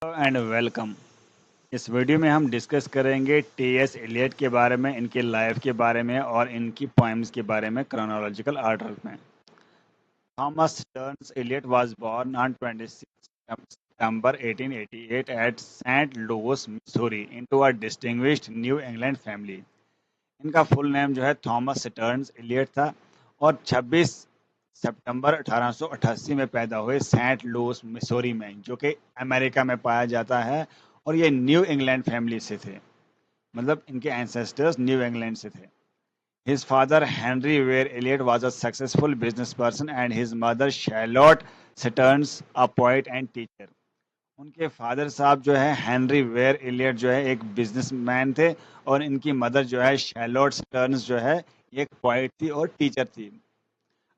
And welcome. इस video में हम डिस्कस करेंगे टी.एस. एलियट के बारे में, इनके लाइफ के बारे में और इनकी पोएम्स के बारे में क्रोनोलॉजिकल ऑर्डर में। Thomas Stearns Eliot was born on 26 September 1888 at St. Louis, Missouri into a distinguished New England family। इनका फुल नेम जो है थॉमस स्टर्न्स एलियट था और 26 सितंबर 1888 में पैदा हुए सेंट लुइस मिसौरी में, जो कि अमेरिका में पाया जाता है। और ये न्यू इंग्लैंड फैमिली से थे, मतलब इनके एंसेस्टर्स न्यू इंग्लैंड से थे। His father Henry Ware Eliot was a successful business person and his mother Charlotte Stearns a poet and teacher. उनके फादर साहब जो है हेनरी वेयर एलियट जो है एक बिजनेसमैन थे, और इनकी मदर जो है शैलोट स्टर्न्स जो है एक पोइट थी और टीचर थी।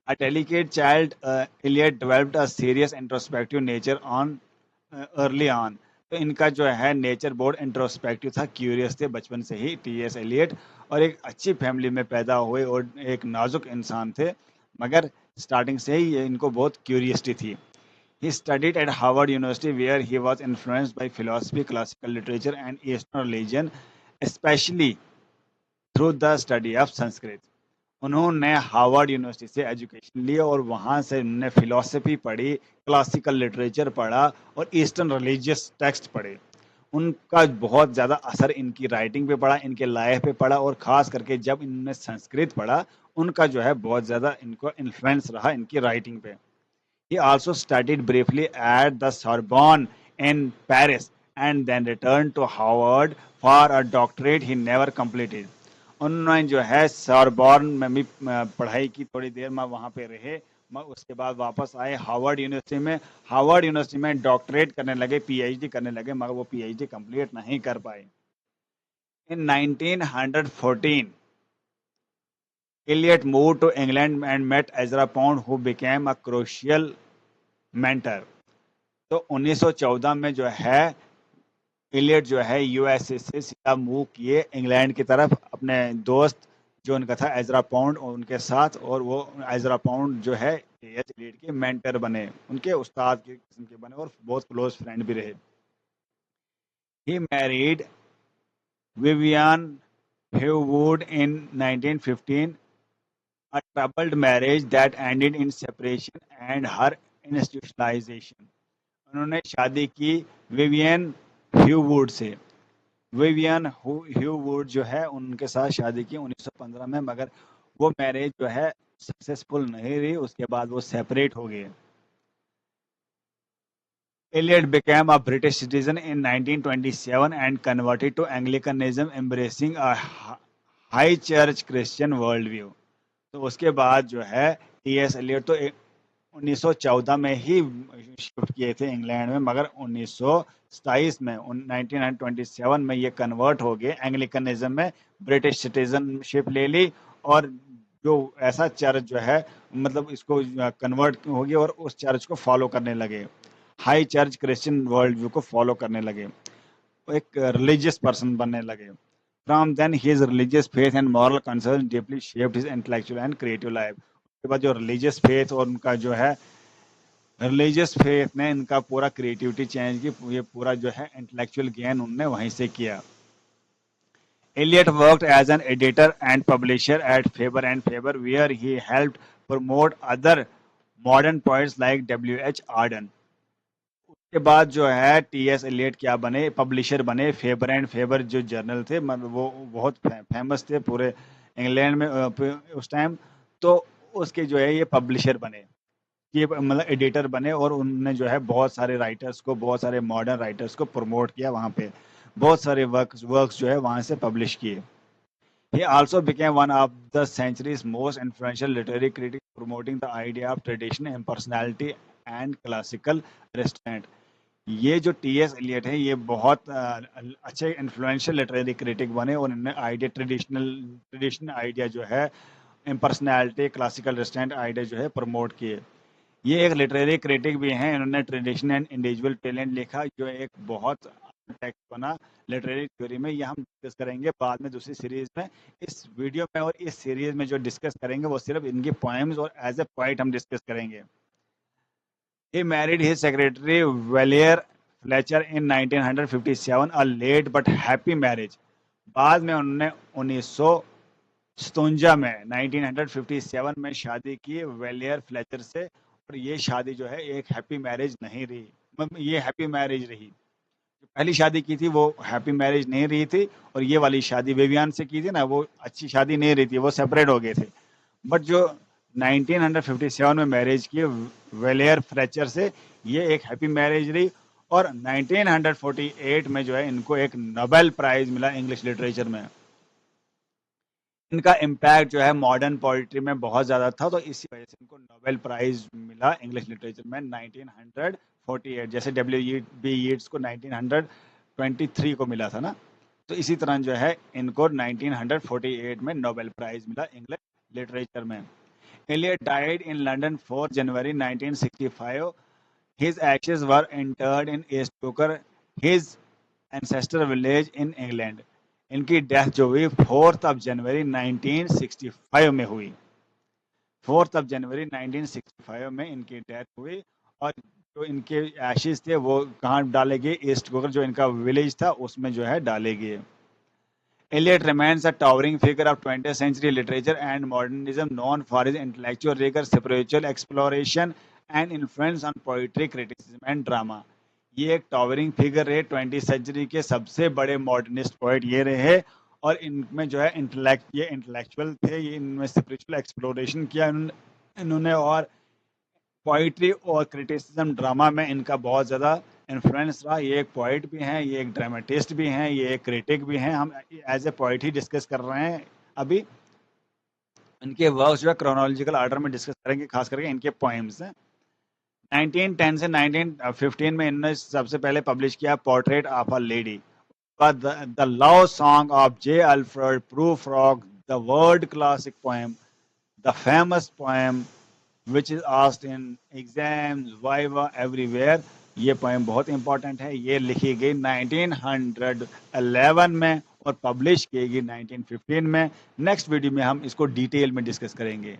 A delicate child, Eliot developed a serious introspective nature on early on। तो इनका जो है नेचर बहुत इंट्रोस्पेक्टिव था, क्यूरियस थे बचपन से ही टी.एस. एलियट, और एक अच्छी फैमिली में पैदा हुए और एक नाजुक इंसान थे, मगर स्टार्टिंग से ही इनको बहुत क्यूरियसिटी थी। He studied at Harvard University where he was influenced by philosophy, classical literature and Eastern religion, especially through the study of Sanskrit। उन्होंने हार्वर्ड यूनिवर्सिटी से एजुकेशन लिया और वहाँ से उन्होंने फिलॉसफी पढ़ी, क्लासिकल लिटरेचर पढ़ा और ईस्टर्न रिलीजियस टेक्स्ट पढ़े। उनका बहुत ज़्यादा असर इनकी राइटिंग पे पड़ा, इनके लाइफ पे पड़ा, और ख़ास करके जब इन्होंने संस्कृत पढ़ा, उनका जो है बहुत ज़्यादा इनको इन्फ्लुएंस रहा इनकी राइटिंग पे। He also studied briefly at the Sorbonne in Paris and then returned to Harvard for a doctorate he never completed। उन्होंने जो है सॉर्बॉर्न में भी पढ़ाई की, थोड़ी देर में वहाँ पे रहे, उसके बाद वापस आए हार्वर्ड यूनिवर्सिटी में। हार्वर्ड यूनिवर्सिटी में डॉक्टरेट करने लगे, पीएचडी करने लगे, मगर वो पीएचडी कंप्लीट नहीं कर पाए। इन 1914 Eliot moved to England and met Ezra Pound, who became a crucial mentor। तो 1914 में जो है एलियट जो है यूएसए से सीधा मूव किए इंग्लैंड की तरफ, अपने दोस्त जो उनका था एजरा पाउंड उनके साथ, और वो एजरा पाउंड जो है टी.एस. एलियट के मेंटर बने, उनके उस्ताद के किस्म के बने और बहुत क्लोज फ्रेंड भी रहे। He married Vivienne Haighwood in 1915, a troubled marriage that ended in separation and her institutionalization। उन्होंने शादी की विवियन ह्यूवुड से। विवियन ह्यूवुड जो है उनके साथ शादी की 1915 में, मगर वो मैरिज जो है सक्सेसफुल नहीं रही, उसके बाद वो सेपरेट हो गए। Eliot became a British citizen in 1927 and converted to Anglicanism, embracing a high church Christian worldview। तो उसके बाद जो है टी.एस. एलियट तो 1914 में ही शिफ्ट किए थे इंग्लैंड में, मगर 1927 में 1927 में ये कन्वर्ट हो गए एंग्लिकनिज्म में, ब्रिटिश सिटीजनशिप ले ली, और जो ऐसा चर्च जो है, मतलब इसको कन्वर्ट हो गया और उस चर्च को फॉलो करने लगे, high church Christian world view को फॉलो करने लगे, एक रिलीजियस पर्सन बनने लगे। From then, his religious faith and moral concerns deeply shaped his intellectual and creative life। उसके बाद जो रिलीजियस फेथ और उनका जो है रिलीजियस फेथ ने इनका पूरा क्रिएटिविटी चेंज की, ये पूरा जो है इंटेलेक्चुअल गेन उनने वहीं से किया। Eliot worked as an editor and publisher at Faber and Faber, where he helped promote other modern poets like W.H. Auden। के बाद जो है टी.एस. एलियट क्या बने, पब्लिशर बने। फेबर एंड फेबर जो जर्नल थे, मतलब वो बहुत फेमस थे पूरे इंग्लैंड में उस टाइम। तो उसके जो है ये पब्लिशर बने, ये मतलब एडिटर बने, और उन्होंने जो है बहुत सारे राइटर्स को, बहुत सारे मॉडर्न राइटर्स को प्रमोट किया वहाँ पे, बहुत सारे वर्क्स जो है वहाँ से पब्लिश किए। He also became one of the century's most influential literary critics, promoting the idea of tradition, impersonality and classical restraint। ये जो टी.एस. एलियट है, ये बहुत अच्छे इन्फ्लुएंशियल लिटरेरी क्रिटिक बने, और इन्होंने आइडिया ट्रेडिशनल आइडिया जो है, इम्पर्सनैलिटी, क्लासिकल रेस्टेंट आइडिया जो है प्रमोट किए। ये एक लिटरेरी क्रिटिक भी हैं, इन्होंने ट्रेडिशन एंड इंडिविजुअल टैलेंट लिखा, जो एक बहुत टेक्स्ट बना लिटरेरी थ्योरी में। ये हम डिस्कस करेंगे बाद में दूसरी सीरीज में। इस वीडियो में और इस सीरीज में जो डिस्कस करेंगे वो सिर्फ इनकी पोएम्स और एज ए पोइट हम डिस्कस करेंगे। He married his secretary Valerie Fletcher in 1957 a late but happy marriage. बाद में उन्होंने 1957 में 1957 में शादी की वेलियर फ्लेचर से, और ये शादी जो है एक हैप्पी मैरिज नहीं रही। ये हैप्पी मैरिज रही, जो पहली शादी की थी वो हैप्पी मैरिज नहीं रही थी, और ये वाली शादी विवियन से की थी ना, वो अच्छी शादी नहीं रही थी, वो सेपरेट हो गए थे। बट जो 1957 में मैरिज की वेलियर फ्लेचर से, ये एक हैप्पी मैरिज रही। और 1948 में जो है इनको एक नोबेल प्राइज मिला इंग्लिश लिटरेचर में। इनका इम्पैक्ट जो है मॉडर्न पोइट्री में बहुत ज़्यादा था, तो इसी वजह से इनको नोबेल प्राइज मिला इंग्लिश लिटरेचर में 1948। जैसे W.B. यीट्स को 1923 को मिला था ना, तो इसी तरह जो है इनको 1948 में नोबेल प्राइज मिला इंग्लिश लिटरेचर में। Eliot died in London 4 January 1965. His ashes were interred in East Cooker, his ancestral village in England. इनकी डेथ जो हुई 4 जनवरी 1965 में हुई। 4 जनवरी 1965 में इनकी डेथ हुई, और जो इनके एशेज थे वो कहाँ डाले गए? ईस्ट कुकर, जो इनका विलेज था, उसमें जो है डाले गए। Eliot remains a towering figure of 20th century literature and modernism, known for his intellectual rigor, spiritual exploration, and influence on poetry, criticism, and drama. ये एक टॉवरिंग फिगर रहे 20th सेंचुरी के सबसे बड़े मॉडर्निस्ट पोइट ये रहे, और इनमें जो है ये इंटेलेक्चुअल थे, ये इनमें स्पिरिचुअल एक्सप्लोरेशन किया इन्होंने, और पोइट्री और क्रिटिसिज्म ड्रामा में इनका बहुत ज़्यादा इन्फ्लुएंस रहा। ये एक पोइट भी हैं, ये एक ड्रामेटिस्ट भी हैं, ये एक क्रिटिक भी हैं। हम एज ए पोइट ही डिस्कस कर रहे हैं अभी। इनके वर्क्स जो है क्रोनोलॉजिकल ऑर्डर में डिस्कस करेंगे, खास करके इनके पोएम्स हैं। 1910 से 1915 में इन्होंने सबसे पहले पब्लिश किया portrait of a lady, the love song of J Alfred Prufrock, the world classic poem, the famous poem which is asked in exams, viva, everywhere. ये पोएम बहुत इंपॉर्टेंट है। ये लिखी गई 1911 में और पब्लिश की गई 1915 में। नेक्स्ट वीडियो में हम इसको डिटेल में डिस्कस करेंगे।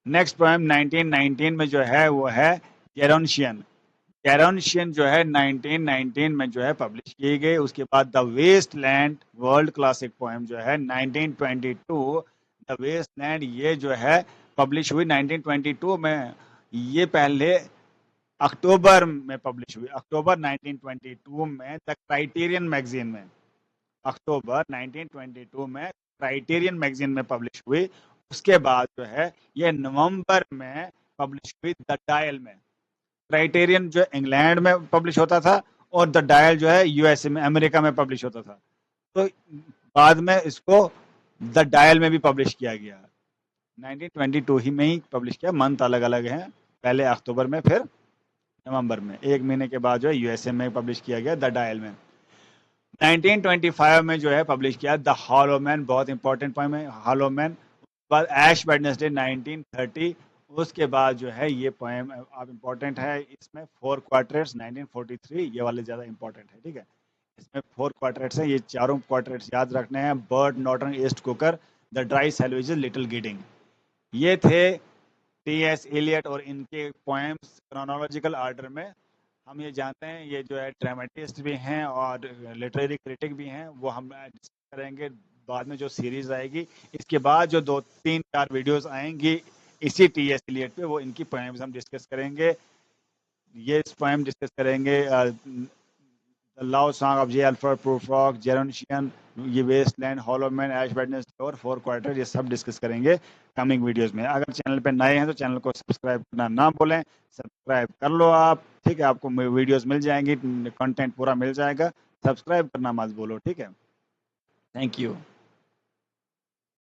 नेक्स्ट पोएम 1919 में जो है वो है जेरोनशियन। जेरोनशियन जो है 1919 में जो है पब्लिश की गई। उसके बाद the Waste Land, world classic poem जो है 1922, द वेस्टलैंड, ये जो है पब्लिश हुई 1922 में। ये पहले अक्टूबर में पब्लिश हुई, अक्टूबर 1922 में द क्राइटेरियन मैगजीन में, अक्टूबर 1922 में क्राइटेरियन मैगजीन में पब्लिश हुई। उसके बाद जो है ये नवंबर में पब्लिश हुई द डायल में। क्राइटेरियन जो इंग्लैंड में पब्लिश होता था, और द डायल जो है यूएसए में, अमेरिका में पब्लिश होता था। तो बाद में इसको द डायल में भी पब्लिश किया गया। 1922 ही में ही पब्लिश किया। मंथ अलग अलग हैं, पहले अक्टूबर में, फिर नवंबर में। एक महीने के बाद जो है यूएसए में पब्लिश किया गया द डायल में। 1925 में जो है पब्लिश किया द हॉलो मैन, बहुत इंपॉर्टेंट पोएम है हॉलो मैन। बाद ऐश वेडनेसडे 1930। उसके बाद जो है ये पोएम अब इम्पोर्टेंट है, इसमें 4 क्वार्टेट्स 1943, ये वाले ज़्यादा इंपॉर्टेंट है, ठीक है। इसमें 4 क्वार्टेट्स हैं, ये चारों क्वार्टेट्स याद रखने हैं। Burnt Norton East Coker, the Dry Salvages, Little Gidding. ये थे टी.एस. एलियट, और इनके पोएम्स क्रोनोलॉजिकल ऑर्डर में। हम ये जानते हैं ये जो है ड्रामेटिस्ट भी हैं और लिटरेरी क्रिटिक भी हैं, वो हम डिस्कस करेंगे बाद में जो सीरीज आएगी। इसके बाद जो 2-3-4 वीडियोस आएंगी इसी टी.एस. एलियट पे, वो इनकी पोएम्स हम डिस्कस करेंगे। ये पोएम डिस्कस करेंगे the love song of J Alfred Prufrock, Gerontion, ये wasteland, hollow man, Ash Wednesday और 4 क्वार्टर, ये सब डिस्कस करेंगे कमिंग वीडियोस में। अगर चैनल पे नए हैं तो चैनल को सब्सक्राइब करना ना भूलें, सब्सक्राइब कर लो आप, ठीक है। आपको वीडियोस मिल जाएंगी, कंटेंट पूरा मिल जाएगा। सब्सक्राइब करना मत भूलो, ठीक है। Thank you.